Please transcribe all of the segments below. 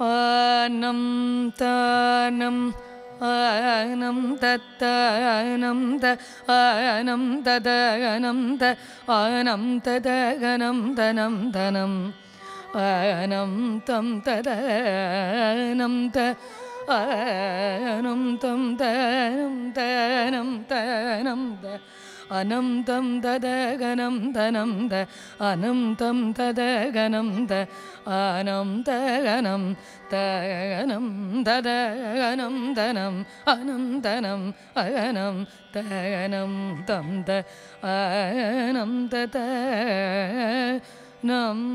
Annum தானம் annum தத்தானம் த annum ததனம் த annum ததகனம் தனம் தனம் ஆனம் தம் ததனம் த ஆனம் தம் தனம் தனம் தனம் த அனம் தம் ததகனம் தனம் த அனம் தம் ததகனம் த ஆனம் தகனம் தகனம் ததகனம் தனம் அனம் தனம் அகனம் தகனம் தம் த ஆனம் தத நம்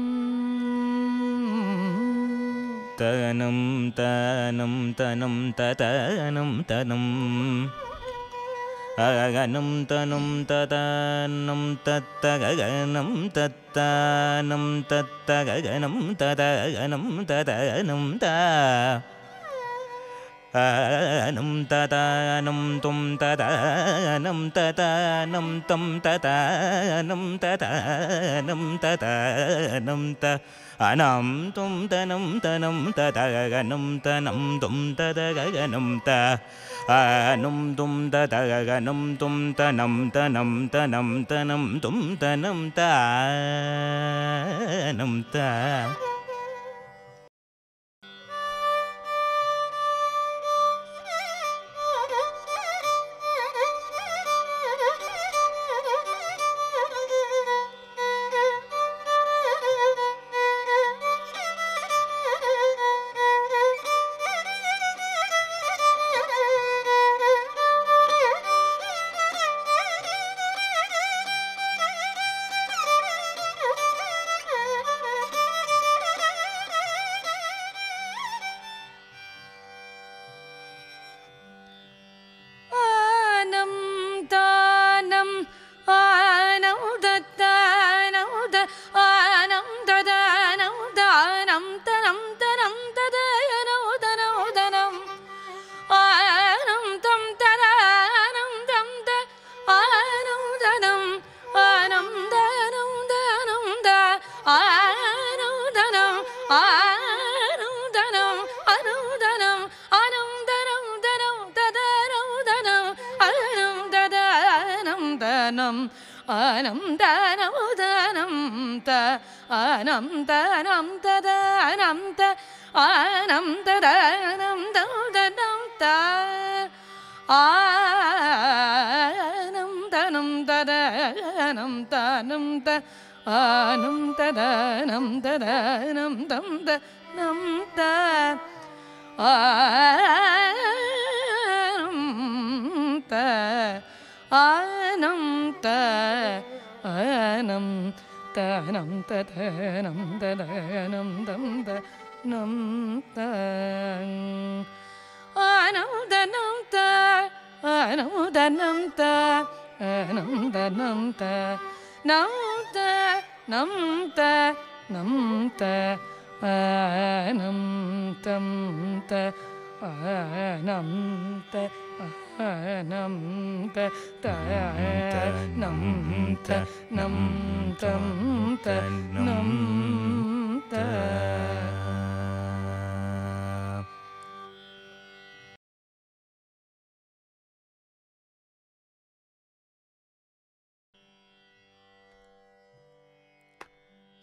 தனம் தனம் தனம் ததனம் தனம் அகனம் தனம் ததனம் தத்தகனம் தத்தனம் தத்தகனம் ததகனம் ததனம் த ஆனம் ததனம் தும் ததனம் ததனம் தம் ததனம் ததனம் ததனம் த அனம் தும் தனம் தனம் ததகனம் தனம் தும் ததகனம் த ஆனம் தும் ததகனம் தும் தனம் தனம் தனம் தனம் தும் தனம் தனம் த ஆனம் தனம் தனம் த ஆனம் தனம் ததனம் த ஆனம் ததனம் தனம் த ஆனம் தனம் ததனம் தனம் த ஆனம் ததனம் ததனம் தம் தனம் த ஆனம் த ஆனம் த ஆனம் தனம் ததனம் ததனம் தம் தனம் த ஆனம் தனம் த ஆனம் தனம் த ஆனம் தனம் த நம் த நம் த நம் த ஆனம் தம் த ஆனம் த ஆனம் த தனம் த நம் தம் த நம் த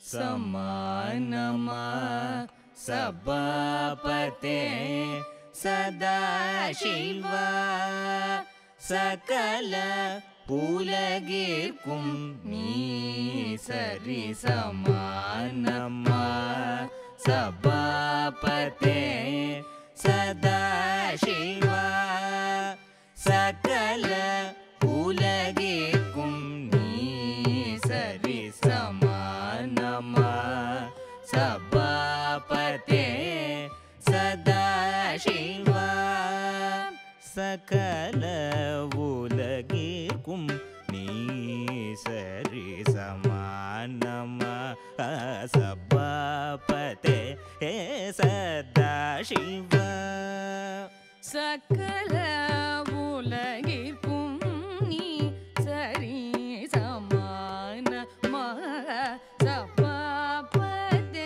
समानमा सभापते सदाशिव सकल पुलगिर्कुं नीसरि समानमा सभापते सदाशिव सकल पुलगिर्कुं नीसरि समानमा सभापते सदाशिव सकल उलगिर्कुं नीसरि समानमा सभापते सदाशिव सकल उलगिर्कुं नीसरि समानमा सभापते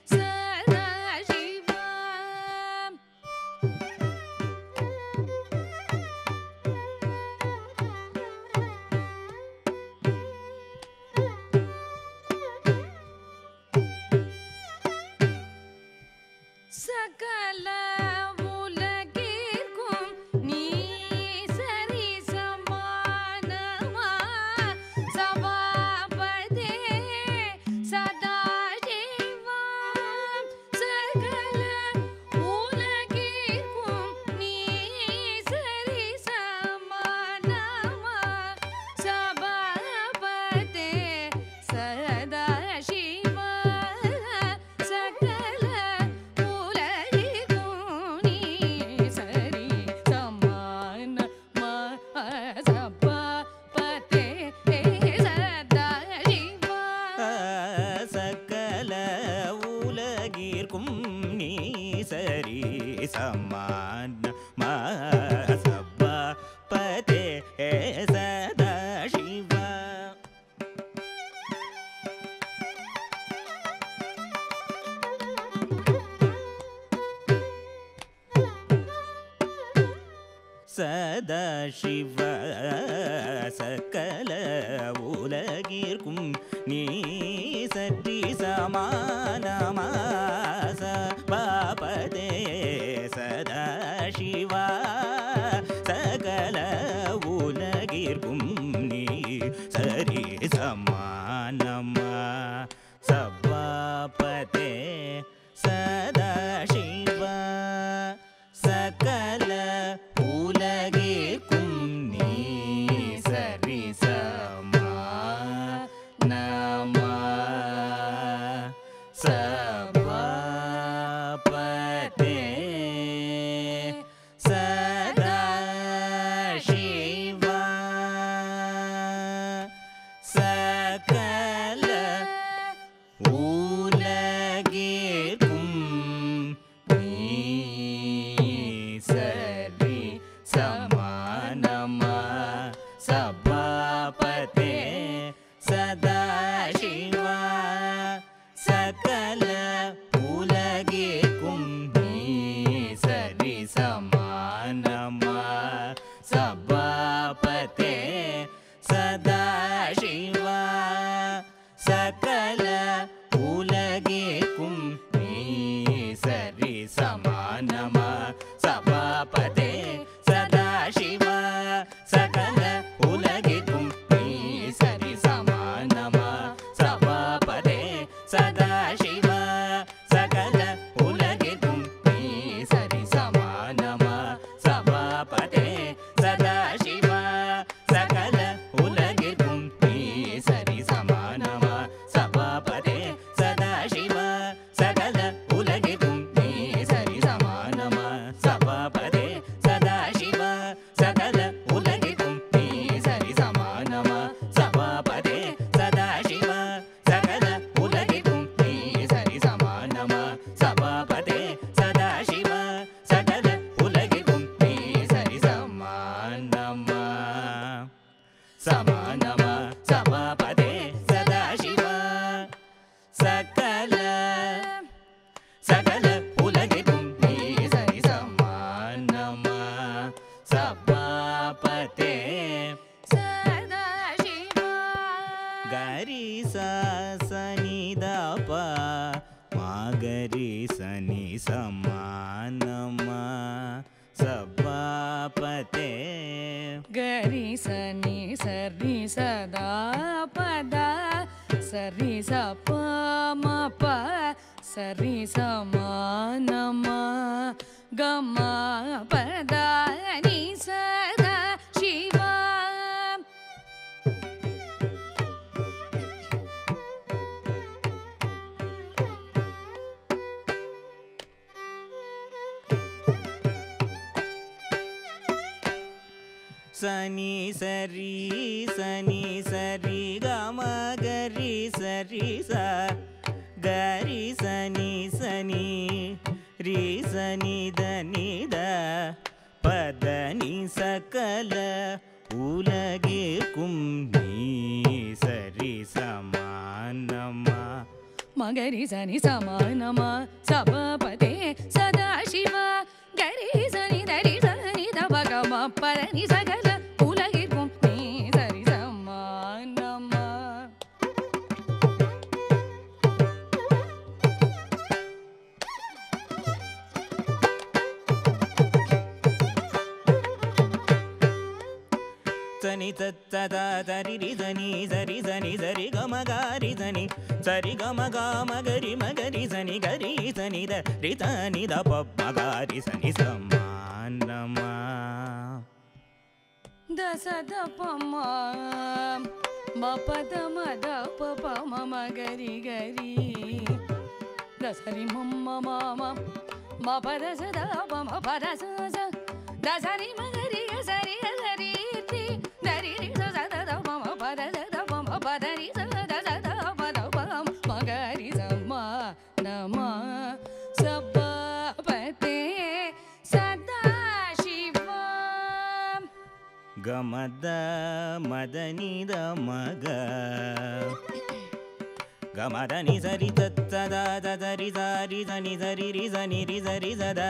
सदाशिव உலகிற்கும் நீ சரி சமானமா சபாபதே சதா சிவா. சதா சிவ சகல உலகிற்கும் நீ சற்றி சமானமா சபாபதே சதா சிவா சகல உலகிற்கும் நீ சரி சமானமா சபாபதே சதா சிவா சகல உலகிற்கும் நீ சரி சமானமா சபாபதே சதா சிவா சகல உலகிற்கும் நீ சரி சமானமா சபாபதே சதா சிவா சகல உலகிற்கும் நீ சரி சமானமா சபாபதே சதா சிவா சகல உலகிற்கும் நீ சரி சமானமா சபாபதே சதா சிவா சகல உலகிற்கும் நீ சரி சமானமா சபாபதே சதா சிவா சகல உலகிற்கும் நீ சரி சமானமா சபாபதே சதா சிவா சகல உலகிற்கும் நீ சரி சமானமா சபாபதே சதா சிவா சகல உலகிற்கும் நீ சரி சமானமா சபாபதே சதா சிவா சகல உலகிற்கும் நீ சரி சமானமா சபாபதே சதா சிவா சகல உலகிற்கும் நீ சரி சமானமா சபாபதே சதா சிவா சகல உலகிற்கும் நீ சரி சமானமா சமானமா சபாபதே சதா சிவா சகல சகல உலகிற்கும் நீ சரி சமானமா சபாபதே சதா சிவா. கரி சனிதப மாகரி சனி சமானமா சபாபதே கரி சனி சரி சதா பத சரி சப மப சரி சமானமா கம பத நி சதா சிவா. சனி சரி கம கரி சரி ச கரி சனி ரி சனி தனித பதனி சகல உலகிற்கும் நீ சரி சமானமா மகரி சனி சமானமா சபாபதே சதா சிவா. கரி சனி தரி சனி தபகம பரணி சகல உலகிற்கும் நீ சரி சமானமா. சனி தத்ததா தரி சனி சரி சனி சரி கம காரி சனி சரி கம காமகரி மகரி சனி கரி சனி த ரிதனி த பமகாரி சனி சமானமா தசத பம மபத மத பப மம கரி கரி தசரி மம்ம மாம மபத சத பம பத ச தசரி மகரி சரி சரி தி தரி சத மம பத சத மம பதரி சத சத பத பம் மகரி சம நம ಗಮದ ಮದನಿದ ಮಗ ಗಮದ ನಿ ಸರಿ ತತ್ತದ ದರಿ ಸಾರಿ ಸನಿ ಸರಿ ರಿ ಸನಿ ರಿ ಸರಿ ಸದ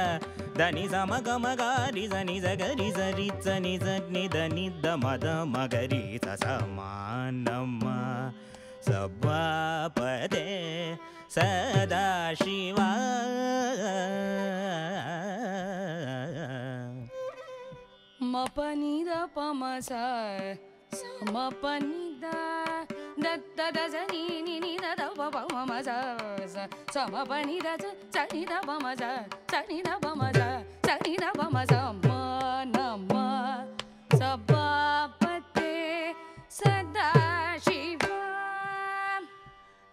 ಧನಿ ಸಮ ಗಮ ಗಾರಿ ಸನಿ ಸಗರಿ ಸರಿ ಸನಿ ಸನಿ ಧನಿ ದ ಮದ ಮಗರಿ ಸಮಾನಮ್ಮ ಸಭಾಪತೆ ಸದಾ ಶಿವ ಮಪನಿದ ಪಮಸ ಸಮಪನಿದ ದತ್ತದ ಜನಿ ನಿನಿದ ಪಮಸ ಸಮಪನಿದ ಚನಿದ ಪಮಸ ಚನಿದ ಪಮಸ ಚನಿದ ಪಮಸ ನಮ ಸಭಾಪತೆ ಸದಾ ಶಿವ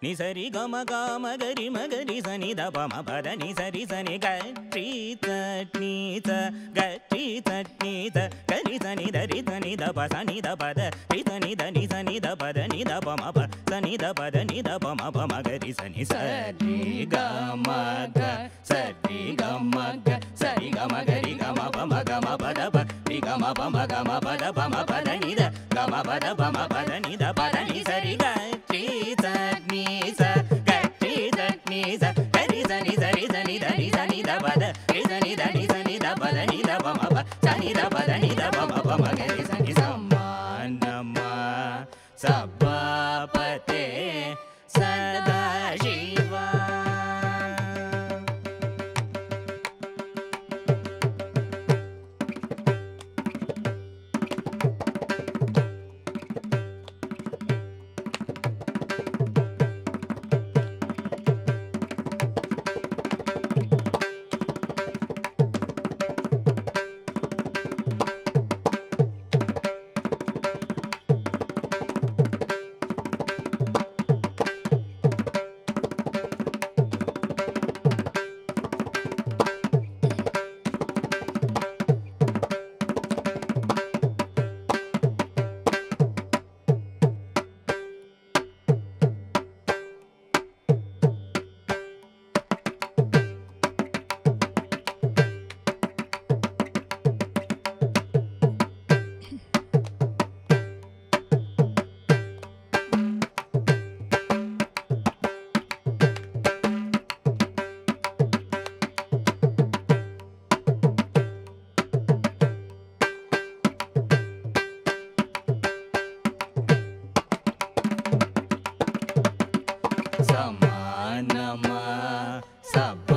ನಿ ಸರಿ ಗಮ ಗಾಮ ಗರಿ ಮಗರಿ ಸನಿ ದ ಪಮ ಪದ ನಿ ಸರಿ ಸನಿ ಗಟ್ಟಿ ತಟ್ನೀತ ಗಟ್ಟಿ ತಟ್ನೀತ ಗರಿ ಸನಿ ದರಿ ಸನಿ ದ ಪ ಸನಿ ದ ಪದ ರಿ ಸನಿ ದ ನಿ ಸನಿ ದ ಪದ ನಿ ದ ಪಮ ಪ ಸನಿ ದ ಪದ ನಿ ದ ಪಮ ಪಮ ಗರಿ ಸನಿ ಸರಿ ಗಮ ಗ ಸರಿ ಗಮ ಗ ಸರಿ ಗಮ ಗರಿ ಗಮ ಪಮ ಗಮ ಪದ ಪ ರಿ ಗಮ ಪಮ ಗಮ ಪದ ಪಮ ಪದ ನಿ ದ ಗಮ ಪದ ಪಮ ಪದ ನಿ ದ ಪದ ನಿ ಸರಿ ಗಟ್ಟಿ ತಟ್ನಿ ಗಟ್ಟಿ ತಟ್ನಿ ಗರಿ ಸನಿ ಸರಿ ಸನಿ ಧರಿ ಸನಿ ದ ಪದ ರಿ ಸನಿ ಧನಿ ಸನಿ ದ ಪದ ನಿ ದ ಪಮ ಪ ಸನಿ ದ ಪದ ನಿ ದ ಪಮ ಪಮ ಗರಿ ಸನಿ ಸಮಾನಮ ಸಭಾಪತೆ ಸದಾ ಶಿವ ಸಮಾನಮ ಸಭ